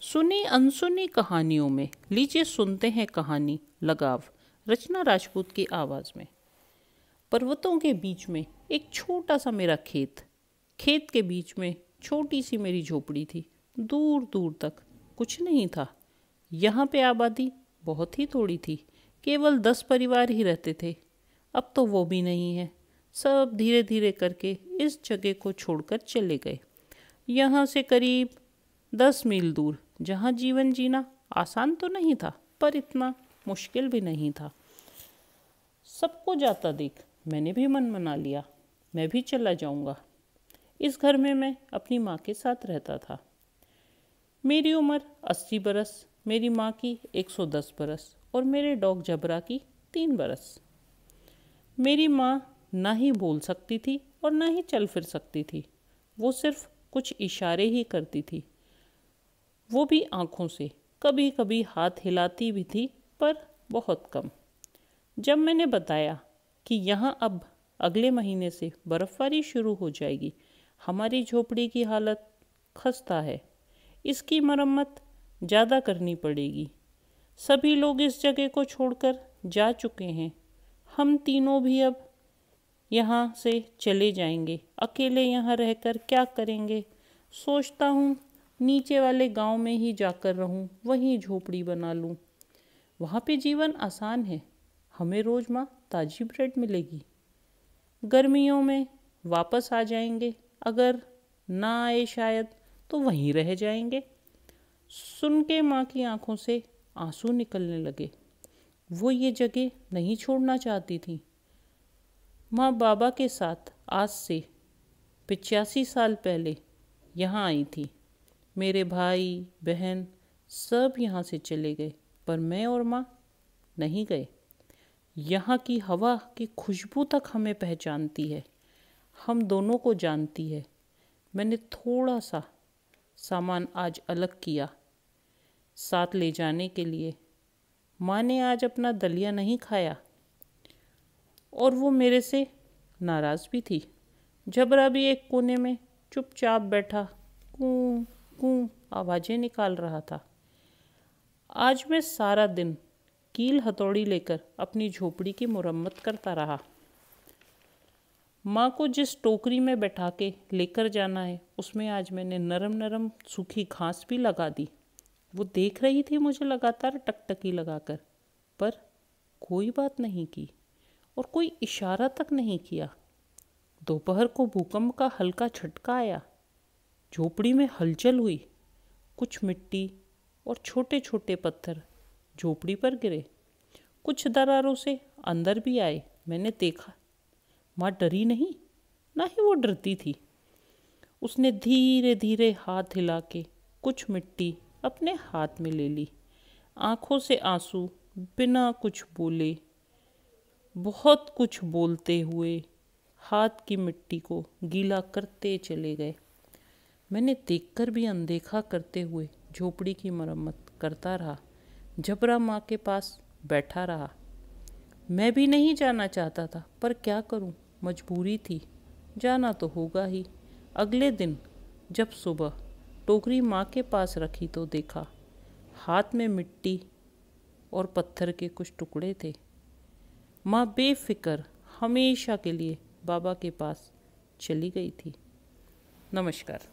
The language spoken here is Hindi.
सुनी अनसुनी कहानियों में लीजिए सुनते हैं कहानी लगाव। रचना राजपूत की आवाज़ में। पर्वतों के बीच में एक छोटा सा मेरा खेत। खेत के बीच में छोटी सी मेरी झोपड़ी थी। दूर दूर तक कुछ नहीं था। यहाँ पे आबादी बहुत ही थोड़ी थी। केवल 10 परिवार ही रहते थे। अब तो वो भी नहीं है। सब धीरे धीरे करके इस जगह को छोड़कर चले गए। यहाँ से करीब 10 मील दूर, जहाँ जीवन जीना आसान तो नहीं था, पर इतना मुश्किल भी नहीं था। सबको जाता देख मैंने भी मन बना लिया, मैं भी चला जाऊंगा। इस घर में मैं अपनी माँ के साथ रहता था। मेरी उम्र 80 बरस, मेरी माँ की 110 बरस और मेरे डॉग जबरा की 3 बरस। मेरी माँ ना ही बोल सकती थी और ना ही चल फिर सकती थी। वो सिर्फ कुछ इशारे ही करती थी, वो भी आँखों से। कभी कभी हाथ हिलाती भी थी, पर बहुत कम। जब मैंने बताया कि यहाँ अब अगले महीने से बर्फ़बारी शुरू हो जाएगी, हमारी झोपड़ी की हालत खस्ता है, इसकी मरम्मत ज़्यादा करनी पड़ेगी, सभी लोग इस जगह को छोड़कर जा चुके हैं, हम तीनों भी अब यहाँ से चले जाएंगे, अकेले यहाँ रहकर क्या करेंगे। सोचता हूँ नीचे वाले गांव में ही जाकर रहूं, वहीं झोपड़ी बना लूं। वहाँ पे जीवन आसान है, हमें रोज माँ ताजी ब्रेड मिलेगी। गर्मियों में वापस आ जाएंगे, अगर ना आए शायद तो वहीं रह जाएंगे। सुन के माँ की आंखों से आंसू निकलने लगे। वो ये जगह नहीं छोड़ना चाहती थी। माँ बाबा के साथ आज से 85 साल पहले यहाँ आई थी। मेरे भाई बहन सब यहाँ से चले गए, पर मैं और माँ नहीं गए। यहाँ की हवा की खुशबू तक हमें पहचानती है, हम दोनों को जानती है। मैंने थोड़ा सा सामान आज अलग किया साथ ले जाने के लिए। माँ ने आज अपना दलिया नहीं खाया और वो मेरे से नाराज़ भी थी। जबरा भी एक कोने में चुपचाप बैठा कूं कूं आवाज़ें निकाल रहा था। आज मैं सारा दिन कील हथौड़ी लेकर अपनी झोपड़ी की मुरम्मत करता रहा। माँ को जिस टोकरी में बैठा के लेकर जाना है, उसमें आज मैंने नरम नरम सूखी घास भी लगा दी। वो देख रही थी मुझे लगातार टकटकी लगाकर, पर कोई बात नहीं की और कोई इशारा तक नहीं किया। दोपहर को भूकंप का हल्का झटका आया। झोपड़ी में हलचल हुई। कुछ मिट्टी और छोटे छोटे पत्थर झोपड़ी पर गिरे। कुछ दरारों से अंदर भी आए। मैंने देखा माँ डरी नहीं, ना ही वो डरती थी। उसने धीरे धीरे हाथ हिला के कुछ मिट्टी अपने हाथ में ले ली। आंखों से आंसू बिना कुछ बोले, बहुत कुछ बोलते हुए हाथ की मिट्टी को गीला करते चले गए। मैंने देखकर भी अनदेखा करते हुए झोपड़ी की मरम्मत करता रहा। जबरा माँ के पास बैठा रहा। मैं भी नहीं जाना चाहता था, पर क्या करूँ, मजबूरी थी, जाना तो होगा ही। अगले दिन जब सुबह टोकरी माँ के पास रखी तो देखा हाथ में मिट्टी और पत्थर के कुछ टुकड़े थे। माँ बेफिक्र हमेशा के लिए बाबा के पास चली गई थी। नमस्कार।